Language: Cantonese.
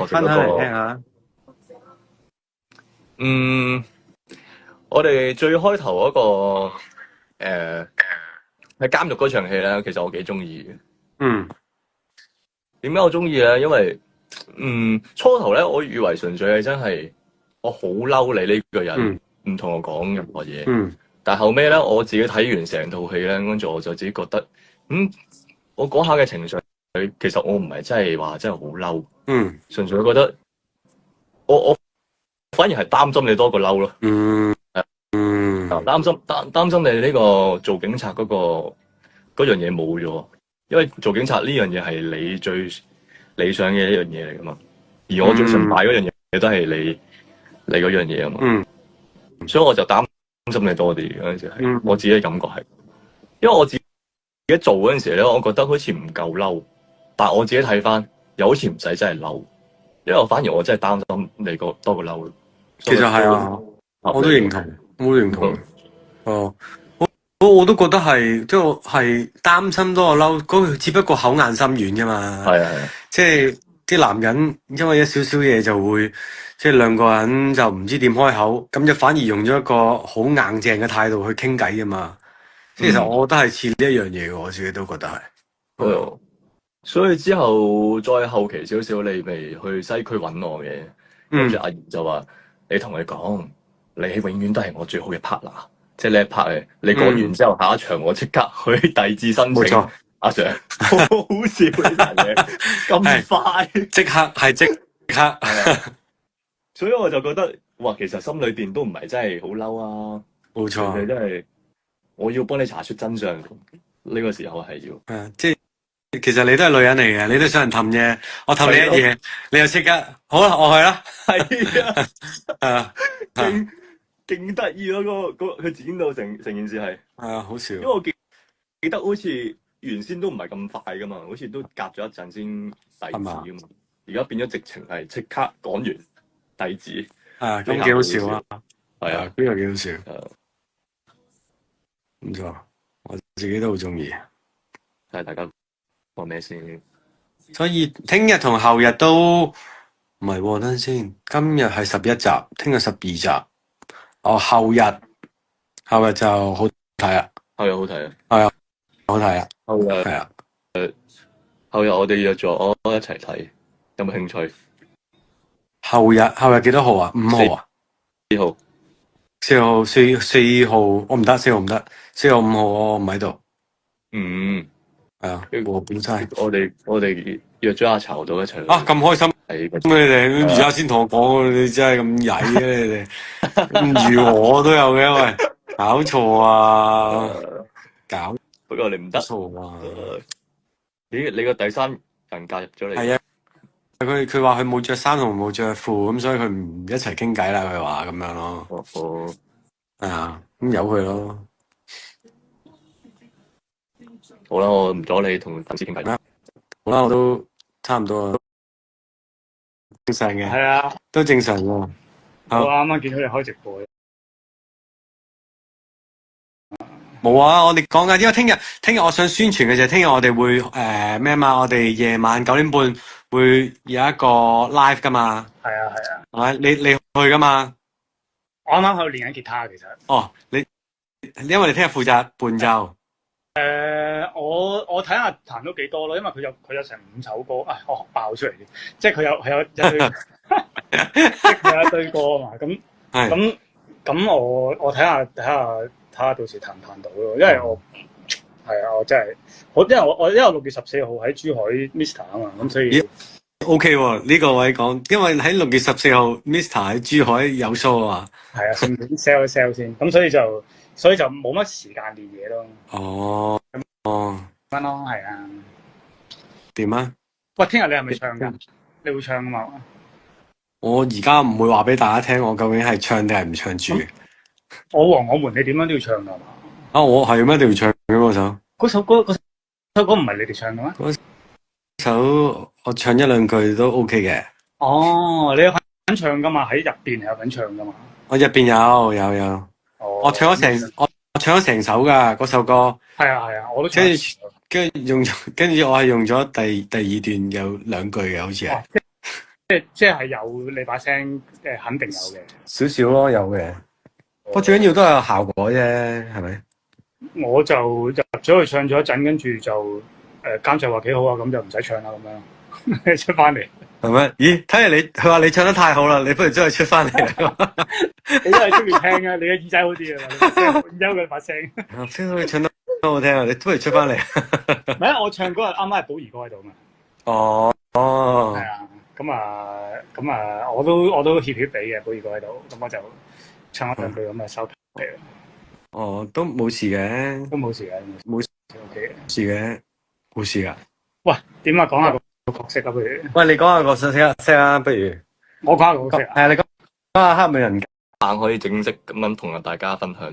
分享嚟聽下。我哋最開頭嗰個喺監獄嗰場戲咧，其實我幾中意嘅。點解我中意咧？因為初頭咧，我以為純粹係真係我好嬲你呢個人唔同我講任何嘢。但後尾咧，我自己睇完成套戲咧，跟住我就自己覺得，我嗰下嘅情緒，其實我唔係真係話真係好嬲。純粹覺得我反而係擔心你多過嬲咯。擔心你呢個做警察嗰樣嘢冇咗，因為做警察呢樣嘢係你最理想嘅一樣嘢嚟噶嘛，而我最崇拜嗰樣嘢都係你嗰樣嘢啊嘛。所以我就擔心你多啲嗰陣時係，我自己嘅感覺係，因為我自己做嗰陣時咧，我覺得好似唔夠嬲，但係我自己睇翻又好似唔使真係嬲，因為我反而我真係擔心你多過嬲。其實係啊，我都認同，我都覺得係，即係擔心多過嬲，嗰個只不過口硬心軟啫嘛。係啊，即係啲男人因為一少少嘢就會，即係兩個人就唔知點開口，咁就反而用咗一個好硬淨嘅態度去傾偈啊嘛。其實我覺得係似呢一樣嘢，我自己都覺得係。所以之後再後期少少，你咪去西區揾我嘅，跟住阿賢就話：你同佢講，你永遠都係我最好嘅 partner。即係呢一 part 嘅，你講完之後，下一場我即刻去遞字申請。阿 Sir， 好好笑呢單嘢，咁快，即刻。所以我就覺得，哇，其實心裏邊都唔係真係好嬲啊。冇錯，真係我要幫你查出真相。呢個時候係要。即係其實你都係女人嚟嘅，你都想人氹啫。我氹你一嘢，你又即刻好啦，我去啦。係啊，勁得意咯！佢剪到成件事係好笑。因為我記得好似原先都唔係咁快噶嘛，好似都隔咗一陣先遞字噶嘛。而家變咗直情係即刻講完遞字。咁幾好笑啊！係啊，呢個幾好笑。唔錯，我自己都好中意。睇下大家講咩先。所以聽日同後日都唔係喎，等陣先。今日係11集，聽日12集。後日就好睇啊！後日好睇啊！係啊，好睇啊！後日係啊。後日我哋約咗一齊睇，有冇興趣？後日幾多號啊？5號啊？4號。4號我唔得，4號唔得，4號5號我唔喺度。係啊，和本差。我哋約咗阿巢到一齊。咁開心！咁你哋而家先同我講，你真係咁曳嘅你哋，如我都有嘅，喂，搞錯啊！不過你唔得。錯啊！你個第三人介入咗你。係啊，佢話佢冇着衫同冇着褲，咁所以佢唔一齊傾偈啦。佢話咁樣咯。係啊，咁由佢咯。好啦，我唔阻你同粉絲傾偈。好啦，我都差唔多啦。正常嘅。係啊，都正常喎。我啱啱見到你開直播。冇啊！我哋講緊，因為聽日我想宣傳嘅就係聽日我哋會咩嘛？我哋夜晚9點半會有一個 live 噶嘛。係啊。係咪？你去噶嘛？我啱啱喺度練緊吉他，其實。因為你聽日負責伴奏。我睇下彈到幾多咯，因為佢有成5首歌，我爆出嚟嘅，即係佢有一堆，即係佢有一堆歌啊嘛。咁我睇下到時彈唔彈到咯，因為我真係因為我6月14號喺珠海 Mr 啊嘛，咁所以 OK 喎，呢個位講，因為喺6月14號 Mr 喺珠海有 show 啊嘛。係啊，順便 sell 一 sell 先，咁所以就冇乜時間練嘢咯。咁咯，係啊。點啊？喂，聽日你係咪唱㗎？你會唱㗎嘛？我而家唔會話俾大家聽，我究竟係唱定係唔唱住。我和我們，你點樣都要唱㗎嘛？我係咩一定要唱嘅嗰首？嗰首歌唔係你哋唱嘅咩？嗰首我唱一兩句都 OK 嘅。你有份唱㗎嘛？喺入邊係有份唱㗎嘛？我入邊有。我唱咗成首㗎嗰首歌。係啊，我都唱。跟住我係用咗第二段有2句嘅，好似係。即係有你把聲肯定有嘅。少少咯，有嘅。不過最緊要都係有效果啫，係咪？我就入咗去唱咗一陣，跟住就監製話幾好啊，咁就唔使唱啦咁樣，出翻嚟。係咪？咦？睇嚟佢話你唱得太好啦，你不如將佢出翻嚟啦。你都係中意聽啊，你嘅耳仔好啲啊，唔憂佢把聲。聽到你唱得好聽啊，你不如出翻嚟。唔係啊，我唱嗰日啱啱係寶儀哥喺度嘛。哦。係啊，咁啊，我都怯怯地嘅，寶儀哥喺度，咁我就唱一兩句咁啊收皮啦。哦，都冇事嘅，都冇事嘅，冇事 OK 嘅，事嘅，冇事噶。喂，點啊？講下個角色啊，不如。喂，你講下個角色啊，不如。我講下個角色啊。係你講下黑美人。可以正式咁樣同大家分享